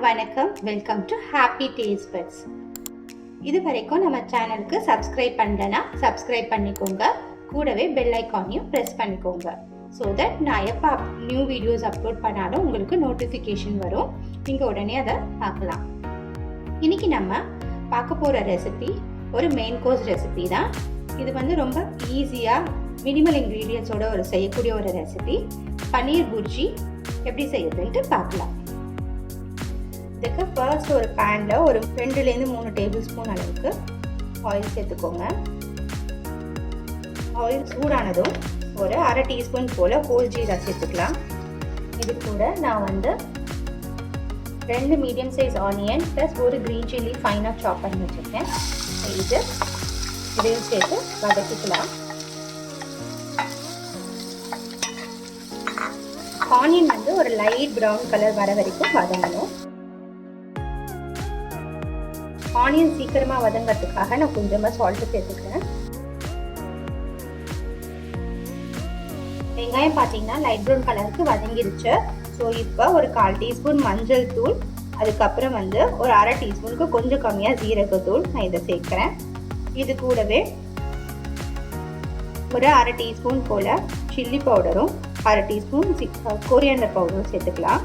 வணக்கம், welcome to happy taste buds. இது வரைக்கும் நம்ம சேனலுக்கு சப்ஸ்கிரைப் பண்ணலனா சப்ஸ்கிரைப் பண்ணிக்கோங்க. கூடவே பெல் ஐக்கானையும் ப்ரெஸ் பண்ணிக்கோங்க. ஸோ தட் நான் எப்போ நியூ வீடியோஸ் அப்லோட் பண்ணாலும் உங்களுக்கு நோட்டிஃபிகேஷன் வரும். நீங்கள் உடனே அதை பார்க்கலாம். இன்னைக்கு நம்ம பார்க்க போகிற ரெசிபி ஒரு மெயின் கோர்ஸ் ரெசிபி தான். இது ரொம்ப ஈஸியாக மினிமல் இன்க்ரீடியன்ஸோட செய்யக்கூடிய ஒரு ரெசிபி. பனீர் புர்ஜி எப்படி செய்யறதுன்ட்டு பார்க்கலாம். இதுக்கு ஃபர்ஸ்ட் ஒரு பேனில் ஒரு 2-3 டேபிள் ஸ்பூன் அளவுக்கு ஆயில் சேர்த்துக்கோங்க. ஆயில் சூடானதும் ஒரு 1/2 டீஸ்பூன் போல் ஹோல் ஜீரா சேர்த்துக்கலாம். இது கூட நான் 2 மீடியம் சைஸ் ஆனியன் ப்ளஸ் ஒரு க்ரீன் சில்லி ஃபைனாக சாப் பண்ணி வச்சுருக்கேன். இதையும் சேர்த்து வதக்கிக்கலாம். ஆனியன் ஒரு லைட் ப்ரௌன் கலர் வர வரைக்கும் வதங்கணும். ஆனியன் சீக்கிரமாக வதங்கிறதுக்காக நான் கொஞ்சமாக சால்ட்டு சேர்த்துக்கிறேன். வெங்காயம் பார்த்தீங்கன்னா லைட் ப்ரௌன் கலருக்கு வதங்கிருச்சு. ஸோ இப்போ ஒரு 1/4 டீஸ்பூன் மஞ்சள் தூள், அதுக்கப்புறம் ஒரு 1/2 டீஸ்பூனுக்கு கொஞ்சம் கம்மியாக ஜீரகத்தூள் நான் இதை சேர்க்குறேன். இது கூடவே ஒரு 1/2 டீஸ்பூன் போல் சில்லி பவுடரும் 1/2 டீஸ்பூன் கொரியாண்டர் பவுடரும் சேர்த்துக்கலாம்.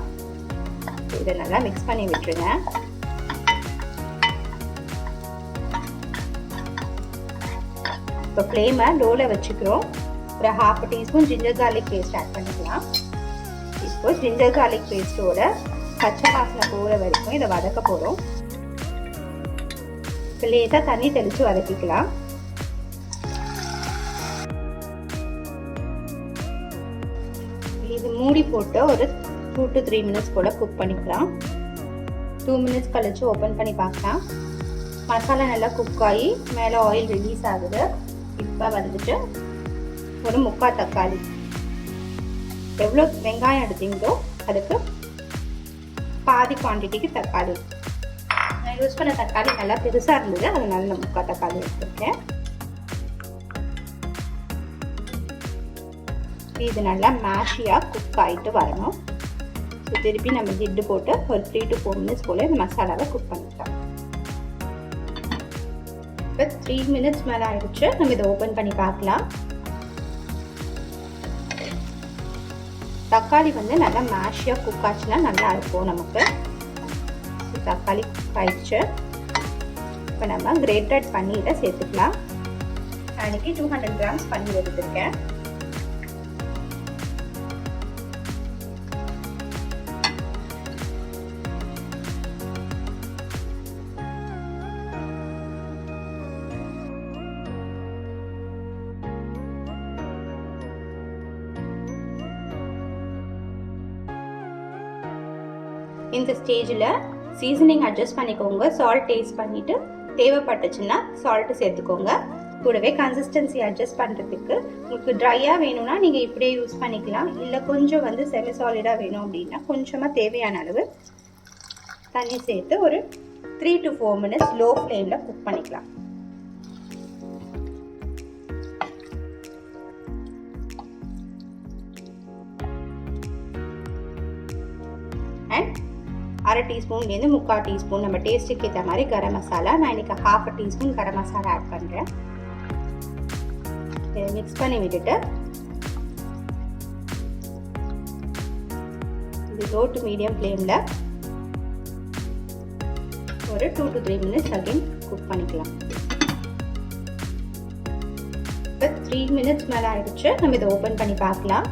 இதை நல்லா மிக்ஸ் பண்ணி விட்டுருங்க. இப்போ ஃப்ளேமை லோவில் வச்சுக்கிறோம். ஒரு 1/2 teaspoon ginger garlic paste add பண்ணிக்கலாம். இப்போ ஜிஞ்சர் கார்லிக் பேஸ்ட்டோட பச்சை வாசனை போகிற வரைக்கும் இதை வதக்க போகிறோம். இப்போ லேசாக தண்ணி தெளித்து வதக்கிக்கலாம். இது மூடி போட்டு ஒரு 2 to 3 மினிட்ஸ் போல் குக் பண்ணிக்கலாம். 2 மினிட்ஸ் கழிச்சு ஓப்பன் பண்ணி பார்க்கலாம். மசாலா நல்லா குக் ஆகி மேலே ஆயில் ரிலீஸ் ஆகுது. இப்போ ஒரு 3/4 தக்காளி, எவ்வளோ வெங்காயம் எடுத்தீங்களோ அதுக்கு பாதி குவான்டிட்டிக்கு தக்காளி. நான் யூஸ் பண்ண தக்காளி நல்லா பெருசாக இருந்தது, அதனால நான் 3/4 தக்காளி எடுத்துருக்கேன். இது நல்லா மேஷியாக குக் ஆகிட்டு வரணும். ஸோ திருப்பி நம்ம லிட்டு போட்டு ஒரு 3 to 4 மினிட்ஸ் போல் இந்த மசாலாவை குக் பண்ணிக்கலாம். இப்போ 3 மினிட்ஸ் மேலே ஆகிடுச்சு. நம்ம இதை ஓப்பன் பண்ணி பார்க்கலாம். தக்காளி நல்லா மேஷியாக குக் ஆச்சுன்னா நல்லா இருக்கும் நமக்கு. தக்காளி குக் ஆயிடுச்சு. இப்போ நம்ம கிரேட்டட் பன்னீரை சேர்த்துக்கலாம். நான் இன்னைக்கு 200 கிராம்ஸ் பன்னீர் எடுத்துருக்கேன். இந்த ஸ்டேஜில் சீசனிங் அட்ஜஸ்ட் பண்ணிக்கோங்க. சால்ட் டேஸ்ட் பண்ணிவிட்டு தேவைப்பட்டுச்சுன்னா சால்ட்டு சேர்த்துக்கோங்க. கூடவே கன்சிஸ்டன்சி அட்ஜஸ்ட் பண்ணுறதுக்கு உங்களுக்கு ட்ரையாக வேணும்னா நீங்கள் இப்படியே யூஸ் பண்ணிக்கலாம். இல்லை கொஞ்சம் செமி சாலிடாக வேணும் அப்படின்னா கொஞ்சமாக தேவையான அளவு தண்ணி சேர்த்து ஒரு 3 to 4 மினிட்ஸ் லோ ஃப்ளேமில் குக் பண்ணிக்கலாம். அண்ட் 1/2 டீஸ்பூன்லேருந்து 3/4 டீஸ்பூன் நம்ம டேஸ்ட்டுக்கு ஏற்ற மாதிரி கரம் மசாலா. நான் இன்னைக்கு 1/2 டீஸ்பூன் கரம் மசாலா ஆட் பண்ணுறேன். மிக்ஸ் பண்ணி விட்டுட்டு இது லோ டு மீடியம் ஃப்ளேமில் ஒரு 2 to 3 மினிட்ஸ் அகைன் குக் பண்ணிக்கலாம். இப்போ 3 மினிட்ஸ் மேலே ஆகிடுச்சு. நம்ம இதை ஓப்பன் பண்ணி பார்க்கலாம்.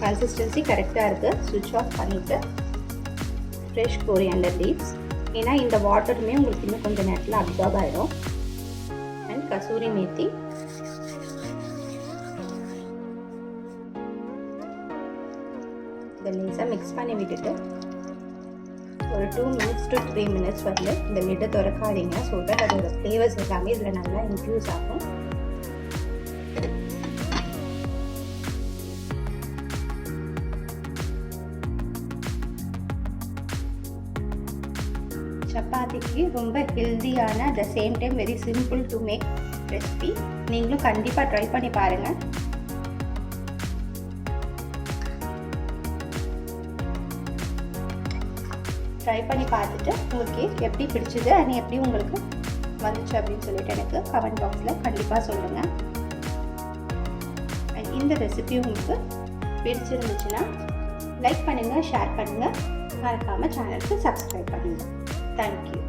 கன்சிஸ்டன்சி கரெக்டாக இருக்குது. ஸ்விட்ச் ஆஃப் பண்ணிவிட்டு ஃப்ரெஷ் கொரியாண்டர் லீவ்ஸ், ஏன்னா இந்த வாட்டருமே உங்களுக்கு இன்னும் கொஞ்சம் நேரத்தில் அப்சார்ப் ஆகிடும். அண்ட் கசூரி மேத்தி, இதை லேசாக மிக்ஸ் பண்ணி விட்டுட்டு ஒரு 2 மினிட்ஸ் to 3 மினிட்ஸ் இந்த லிட்டை திறக்காதீங்க. ஸோ தட் அதோட ஃப்ளேவர்ஸ் எல்லாமே இதில் நல்லா இன்ஃப்யூஸ் ஆகும். சப்பாத்திக்கு ரொம்ப ஹெல்தியான, at the same time very simple to make recipe. நீங்களும் கண்டிப்பாக ட்ரை பண்ணி பாருங்கள். ட்ரை பண்ணி பார்த்துட்டு உங்களுக்கு எப்படி பிடிச்சது அண்ட் எப்படி உங்களுக்கு வந்துச்சு அப்படின்னு சொல்லிட்டு எனக்கு கமெண்ட் பாக்ஸில் கண்டிப்பாக சொல்லுங்கள். அண்ட் இந்த ரெசிபி உங்களுக்கு பிடிச்சிருந்துச்சுன்னா லைக் பண்ணுங்கள், ஷேர் பண்ணுங்கள், மறக்காமல் சேனலுக்கு சப்ஸ்கிரைப் பண்ணுங்கள். தேங்க்யூ.